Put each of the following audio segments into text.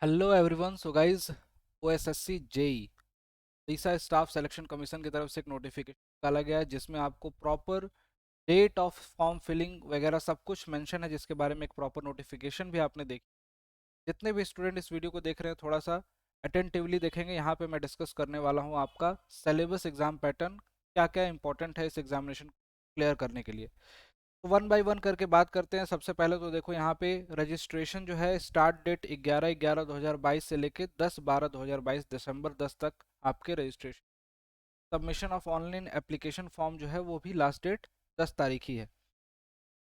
Hello everyone. So guys, OSSC JE Odisha staff selection commission की तरफ से एक नोटिफिकेशन निकाला गया है जिसमें आपको proper date of form filling वगैरह सब कुछ मेंशन है, जिसके बारे में एक प्रॉपर नोटिफिकेशन भी आपने देखी। जितने भी स्टूडेंट इस वीडियो को देख रहे हैं थोड़ा सा अटेंटिवली देखेंगे। यहाँ पे मैं डिस्कस करने वाला हूँ आपका सिलेबस एग्जाम पैटर्न, क्या क्या इंपॉर्टेंट है इस एग्जामिनेशन क्लियर करने के लिए। तो वन बाय वन करके बात करते हैं। सबसे पहले तो देखो यहाँ पे रजिस्ट्रेशन जो है, स्टार्ट डेट 11/11/2022 से लेके 10/12/2022 दिसंबर 10 तक आपके registration. Submission of online application form जो है वो भी लास्ट डेट 10 तारीख ही है।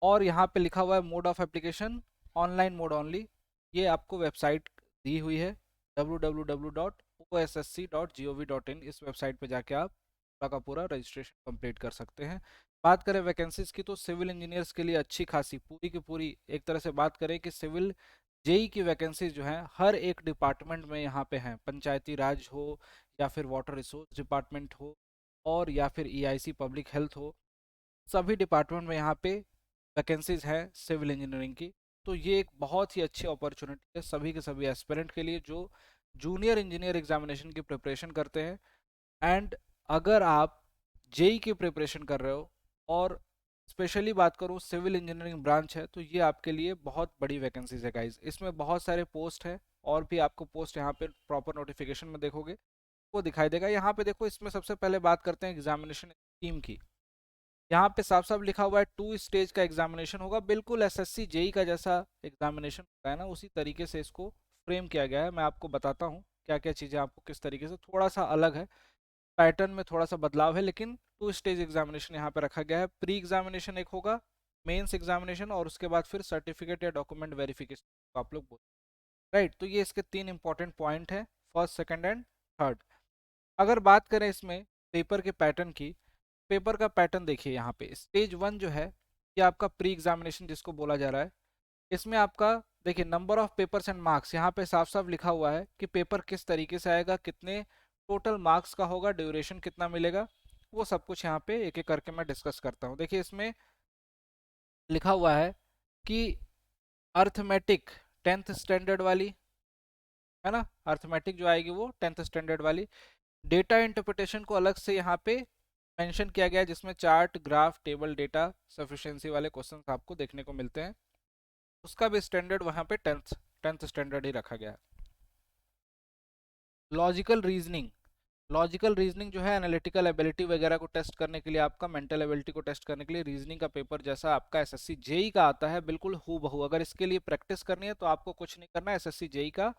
और यहाँ पे लिखा हुआ है mode of application online mode only. ये आपको वेबसाइट दी हुई है www.ossc.gov.in। इस वेबसाइट पे जाके आप पूरा का पूरा रजिस्ट्रेशन कंप्लीट कर सकते हैं। बात करें वैकेंसीज की तो सिविल इंजीनियर्स के लिए अच्छी खासी पूरी की पूरी एक तरह से बात करें कि सिविल जेई की वैकेंसीज जो हैं हर एक डिपार्टमेंट में यहाँ पे हैं। पंचायती राज हो या फिर वाटर रिसोर्स डिपार्टमेंट हो और या फिर ईआईसी पब्लिक हेल्थ हो, सभी डिपार्टमेंट में यहाँ पे वैकेंसीज है सिविल इंजीनियरिंग की। तो ये एक बहुत ही अच्छी अपॉर्चुनिटी है सभी के सभी एस्पिरेंट के लिए जो जूनियर इंजीनियर एग्जामिनेशन की प्रिपरेशन करते हैं। एंड अगर आप जेई की प्रिपरेशन कर रहे हो और स्पेशली बात करूँ सिविल इंजीनियरिंग ब्रांच है, तो ये आपके लिए बहुत बड़ी वैकेंसीज है गाइज। इसमें बहुत सारे पोस्ट है और भी आपको पोस्ट यहाँ पे प्रॉपर नोटिफिकेशन में देखोगे वो दिखाई देगा। यहाँ पे देखो, इसमें सबसे पहले बात करते हैं एग्जामिनेशन स्कीम की। यहाँ पे साफ साफ लिखा हुआ है 2 स्टेज का एग्जामिनेशन होगा, बिल्कुल एसएससी जेई का जैसा एग्जामिनेशन होता है ना, उसी तरीके से इसको फ्रेम किया गया है। मैं आपको बताता हूँ क्या क्या चीज़ें आपको किस तरीके से, थोड़ा सा अलग है, पैटर्न में थोड़ा सा बदलाव है, लेकिन 2 स्टेज एग्जामिनेशन यहाँ पे रखा गया है। प्री एग्जामिनेशन एक होगा, मेंस एग्जामिनेशन, और उसके बाद फिर सर्टिफिकेट या डॉक्यूमेंट वेरिफिकेशन आप लोग बोल, राइट। तो ये इसके 3 इंपॉर्टेंट पॉइंट हैं, फर्स्ट सेकंड एंड थर्ड। अगर बात करें इसमें पेपर के पैटर्न की, पेपर का पैटर्न देखिए। यहाँ पे स्टेज 1 जो है ये आपका प्री एग्जामिनेशन जिसको बोला जा रहा है। इसमें आपका देखिए number of papers and marks, यहाँ पे साफ साफ लिखा हुआ है कि पेपर किस तरीके से आएगा, कितने टोटल मार्क्स का होगा, ड्यूरेशन कितना मिलेगा, वो सब कुछ यहाँ पे एक एक करके मैं डिस्कस करता हूँ। देखिए इसमें लिखा हुआ है कि अर्थमेटिक 10th स्टैंडर्ड वाली, है ना, अर्थमेटिक जो आएगी वो 10th स्टैंडर्ड वाली। डेटा इंटरप्रिटेशन को अलग से यहाँ पे मेंशन किया गया है, जिसमें chart graph table data sufficiency वाले क्वेश्चंस आपको देखने को मिलते हैं। उसका भी स्टैंडर्ड वहाँ पे टेंथ स्टैंडर्ड ही रखा गया है। लॉजिकल रीजनिंग, लॉजिकल रीजनिंग जो है एनालिटिकल एबिलिटी वगैरह को टेस्ट करने के लिए, आपका मेंटल एबिलिटी को टेस्ट करने के लिए रीजनिंग का पेपर जैसा आपका एसएससी जेई का आता है बिल्कुल हूबहू बहू। अगर इसके लिए प्रैक्टिस करनी है तो आपको कुछ नहीं करना है, एसएससी जेई का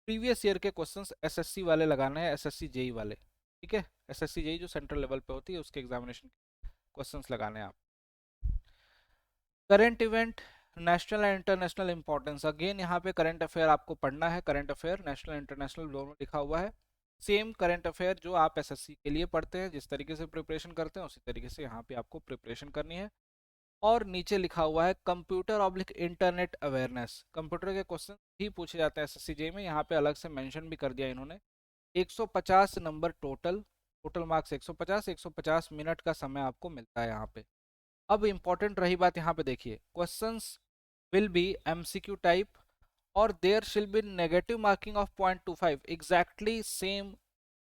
प्रीवियस ईयर के क्वेश्चंस एसएससी वाले लगाने हैं, एसएससी जेई वाले, ठीक है। एसएससी जेई जो सेंट्रल लेवल पे होती है उसके एग्जामिनेशन क्वेश्चंस लगाने हैं आप। Current event, national and international importance, again यहाँ पे करंट अफेयर आपको पढ़ना है। करंट अफेयर नेशनल इंटरनेशनल दोनों लिखा हुआ है। सेम करंट अफेयर जो आप एसएससी के लिए पढ़ते हैं, जिस तरीके से प्रिपरेशन करते हैं उसी तरीके से यहाँ पे आपको प्रिपरेशन करनी है। और नीचे लिखा हुआ है computer oblique internet awareness, computer के क्वेश्चन भी पूछे जाते हैं एसएससी जे में, यहाँ पे अलग से मेंशन भी कर दिया इन्होंने। 150 number total, total marks 150, 150 minute का समय आपको मिलता है यहाँ पे। अब इंपॉर्टेंट रही बात, यहाँ पे देखिए questions will be MCQ type और there shall be negative marking of 0.25, exactly same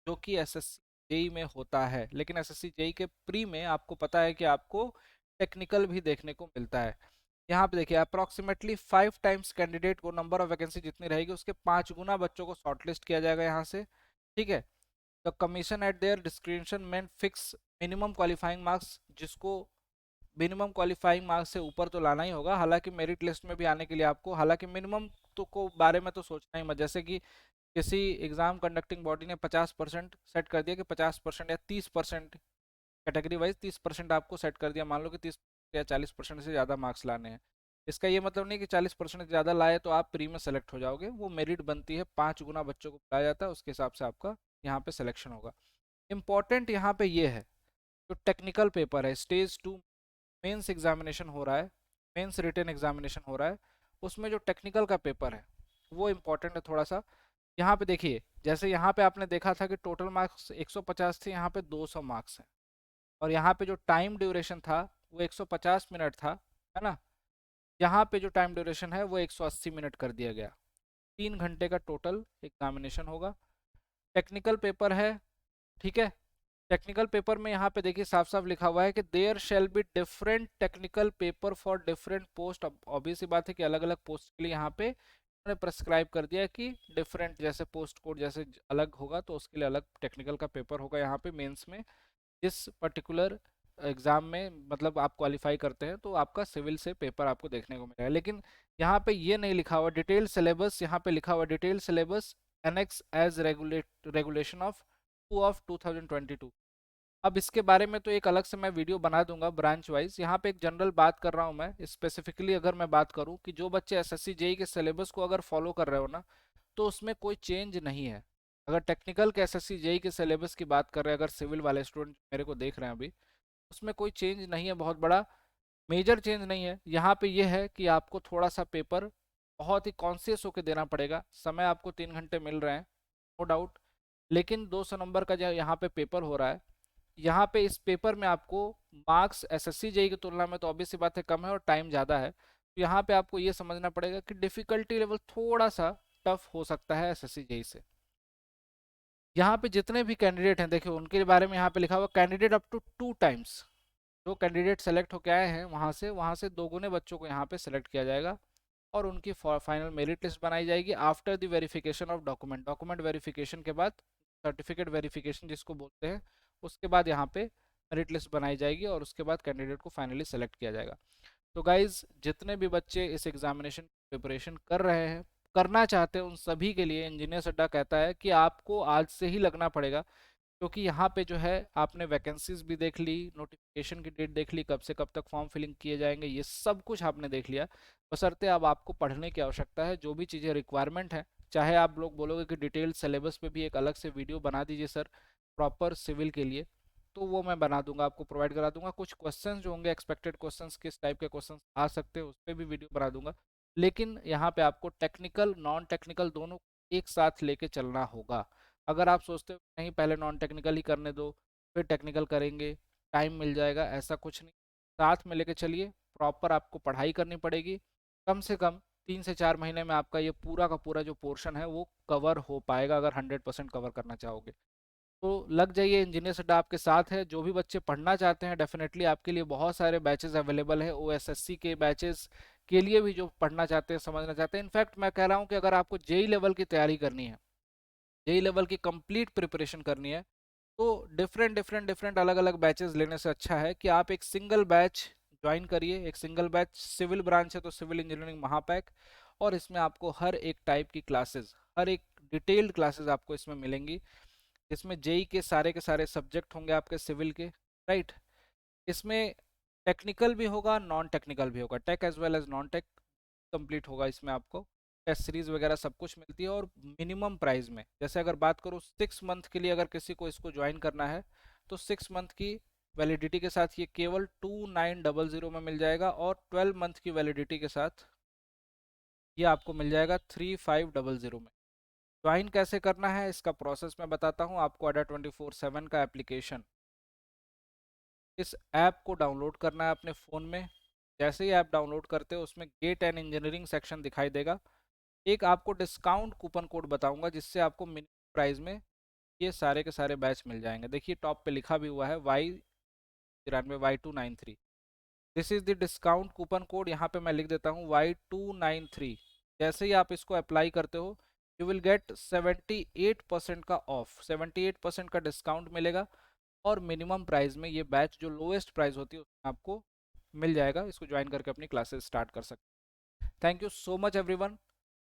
जो कि एसएससी जेई में होता है। लेकिन एसएससी जेई के प्री में आपको पता है कि आपको टेक्निकल भी देखने को मिलता है। यहाँ पे देखिए अप्रोक्सीमेटली 5 टाइम्स कैंडिडेट को, नंबर ऑफ वैकेंसी जितनी रहेगी उसके 5 गुना बच्चों को शॉर्टलिस्ट किया जाएगा यहाँ से, ठीक है। The commission at there description में फिक्स मिनिमम क्वालिफाइंग मार्क्स, जिसको मिनिमम क्वालिफाइंग मार्क्स से ऊपर तो लाना ही होगा। हालांकि मेरिट लिस्ट में भी आने के लिए आपको, हालांकि मिनिमम तो को बारे में तो सोचना ही मत, जैसे कि किसी एग्जाम कंडक्टिंग बॉडी ने 50% सेट कर दिया कि 50% या 30% कैटेगरी वाइज 30% आपको सेट कर दिया, मान लो कि 30 या 40% से ज़्यादा मार्क्स लाने हैं। इसका ये मतलब नहीं कि 40% से ज़्यादा लाए तो आप प्री में सेलेक्ट हो जाओगे, वो मेरिट बनती है, 5 गुना बच्चों को बुलाया जाता है, उसके हिसाब से आपका यहाँ पे सिलेक्शन होगा। इम्पॉर्टेंट यहाँ पे ये है जो टेक्निकल पेपर है, स्टेज 2 मेंस एग्जामिनेशन हो रहा है, मेंस रिटन एग्जामिनेशन हो रहा है, उसमें जो टेक्निकल का पेपर है वो इम्पोर्टेंट है थोड़ा सा। यहाँ पे देखिए, जैसे यहाँ पे आपने देखा था कि टोटल मार्क्स 150 थे, यहाँ पे 200 मार्क्स हैं। और यहाँ पे जो टाइम ड्यूरेशन था वो 150 मिनट था, है ना। यहाँ पे जो टाइम ड्यूरेशन है वो 180 मिनट कर दिया गया। 3 घंटे का टोटल एग्जामिनेशन होगा। टेक्निकल पेपर है, ठीक है। टेक्निकल पेपर में यहाँ पे देखिए साफ साफ लिखा हुआ है कि there shall be different technical paper for different post. अब ऑब्वियस सी बात है कि अलग अलग पोस्ट के लिए यहाँ पे उन्होंने प्रेस्क्राइब कर दिया कि डिफरेंट, जैसे पोस्ट कोड जैसे अलग होगा तो उसके लिए अलग टेक्निकल का पेपर होगा यहाँ पे मेंस में। जिस पर्टिकुलर एग्जाम में मतलब आप क्वालिफाई करते हैं तो आपका सिविल से पेपर आपको देखने को मिलेगा। लेकिन यहाँ पे ये नहीं लिखा हुआ डिटेल सिलेबस, यहाँ पे लिखा हुआ detail syllabus annex as regulation of 2022। अब इसके बारे में तो एक अलग से मैं वीडियो बना दूंगा ब्रांच वाइज। यहाँ पे एक जनरल बात कर रहा हूँ मैं स्पेसिफिकली। अगर मैं बात करूँ कि जो बच्चे एसएससी जेई के सिलेबस को अगर फॉलो कर रहे हो ना, तो उसमें कोई चेंज नहीं है। अगर टेक्निकल के एसएससी जेई के सिलेबस की बात कर रहे हैं, अगर सिविल वाले स्टूडेंट मेरे को देख रहे हैं अभी, उसमें कोई चेंज नहीं है, बहुत बड़ा मेजर चेंज नहीं है। यहाँ पे ये है कि आपको थोड़ा सा पेपर बहुत ही कॉन्शियस होकर देना पड़ेगा। समय आपको 3 घंटे मिल रहे हैं, नो डाउट, लेकिन 200 नंबर का जो यहाँ पे पेपर हो रहा है, यहाँ पे इस पेपर में आपको मार्क्स एसएससी जेई की तुलना में तो ऑब्वियस सी बात है कम है और टाइम ज़्यादा है। तो यहाँ पे आपको ये समझना पड़ेगा कि डिफ़िकल्टी लेवल थोड़ा सा टफ हो सकता है एसएससी जेई से। यहाँ पे जितने भी कैंडिडेट हैं देखिए उनके बारे में यहाँ पे लिखा हुआ कैंडिडेट अप टू 2 टाइम्स। जो कैंडिडेट सेलेक्ट होकर आए हैं वहाँ से 2 गुने बच्चों को यहाँ पे सेलेक्ट किया जाएगा और उनकी फाइनल मेरिट लिस्ट बनाई जाएगी after the verification of document. Document verification के बाद सर्टिफिकेट वेरिफिकेशन जिसको बोलते हैं, उसके बाद यहाँ पे मेरिट लिस्ट बनाई जाएगी और उसके बाद कैंडिडेट को फाइनली सेलेक्ट किया जाएगा। तो गाइज जितने भी बच्चे इस एग्जामिनेशन प्रिपरेशन कर रहे हैं, करना चाहते हैं, उन सभी के लिए इंजीनियर्स अड्डा कहता है कि आपको आज से ही लगना पड़ेगा। क्योंकि यहाँ पे जो है आपने वैकेंसीज भी देख ली, नोटिफिकेशन की डेट देख ली, कब से कब तक फॉर्म फिलिंग किए जाएंगे, ये सब कुछ आपने देख लिया। बशर्ते अब आपको पढ़ने की आवश्यकता है, जो भी चीज़ें रिक्वायरमेंट है। चाहे आप लोग बोलोगे कि डिटेल सिलेबस पे भी एक अलग से वीडियो बना दीजिए सर प्रॉपर सिविल के लिए, तो वो मैं बना दूंगा, आपको प्रोवाइड करा दूंगा। कुछ क्वेश्चंस जो होंगे एक्सपेक्टेड क्वेश्चंस, किस टाइप के क्वेश्चंस आ सकते हैं, उस पर भी वीडियो बना दूंगा। लेकिन यहाँ पे आपको टेक्निकल नॉन टेक्निकल दोनों एक साथ लेके चलना होगा। अगर आप सोचते हो नहीं पहले नॉन टेक्निकल ही करने दो फिर टेक्निकल करेंगे, टाइम मिल जाएगा, ऐसा कुछ नहीं। साथ में लेके चलिए, प्रॉपर आपको पढ़ाई करनी पड़ेगी। कम से कम 3 से 4 महीने में आपका ये पूरा का पूरा जो पोर्शन है वो कवर हो पाएगा, अगर 100% कवर करना चाहोगे तो लग जाइए। इंजीनियर्स अड्डा आपके साथ है। जो भी बच्चे पढ़ना चाहते हैं डेफिनेटली आपके लिए बहुत सारे बैचेस अवेलेबल है। ओएसएससी के बैचेस के लिए भी जो पढ़ना चाहते हैं, समझना चाहते हैं। इनफैक्ट मैं कह रहा हूँ कि अगर आपको जेई लेवल की तैयारी करनी है, जेई लेवल की कंप्लीट प्रिपरेशन करनी है, तो डिफरेंट अलग अलग बैचेस लेने से अच्छा है कि आप एक सिंगल बैच ज्वाइन करिए। एक सिंगल बैच सिविल ब्रांच है तो सिविल इंजीनियरिंग महापैक, और इसमें आपको हर एक टाइप की क्लासेस, हर एक डिटेल्ड क्लासेस आपको इसमें मिलेंगी। इसमें जेई के सारे सब्जेक्ट होंगे आपके सिविल के, राइट। इसमें टेक्निकल भी होगा, नॉन टेक्निकल भी होगा, tech as well as non tech complete होगा। इसमें आपको टेस्ट सीरीज वगैरह सब कुछ मिलती है और मिनिमम प्राइस में। जैसे अगर बात करूँ 6 मंथ के लिए अगर किसी को इसको ज्वाइन करना है तो 6 मंथ की वैलिडिटी के साथ ये केवल 2900 में मिल जाएगा, और 12 मंथ की वैलिडिटी के साथ ये आपको मिल जाएगा 3500 में। ज्वाइन कैसे करना है इसका प्रोसेस मैं बताता हूँ आपको। अड्डा 24/7 का एप्लीकेशन, इस ऐप को डाउनलोड करना है अपने फ़ोन में। जैसे ही ऐप डाउनलोड करते हो उसमें गेट एंड इंजीनियरिंग सेक्शन दिखाई देगा। एक आपको डिस्काउंट कूपन कोड बताऊंगा जिससे आपको मिनिमम प्राइस में ये सारे के सारे बैच मिल जाएंगे। देखिए टॉप पे लिखा भी हुआ है Y93Y293। This is the discount coupon code. यहाँ पे मैं लिख देता हूँ Y293। जैसे ही आप इसको अप्लाई करते हो यू विल गेट 78% का ऑफ, 78% का डिस्काउंट मिलेगा, और मिनिमम प्राइस में ये बैच जो लोएस्ट प्राइस होती है उसमें आपको मिल जाएगा। इसको ज्वाइन करके अपनी क्लासेस स्टार्ट कर सकते हैं। Thank you so much everyone.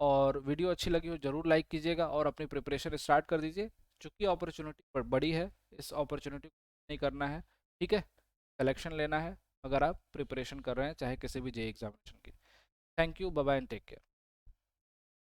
और वीडियो अच्छी लगी हो जरूर लाइक कीजिएगा और अपनी प्रिपरेशन स्टार्ट कर दीजिए। चूँकि अपॉर्चुनिटी बड़ी है, इस अपॉर्चुनिटी को नहीं करना है, ठीक है। सिलेक्शन लेना है अगर आप प्रिपरेशन कर रहे हैं चाहे किसी भी जेई एग्जामिनेशन की। Thank you, bye bye and take care.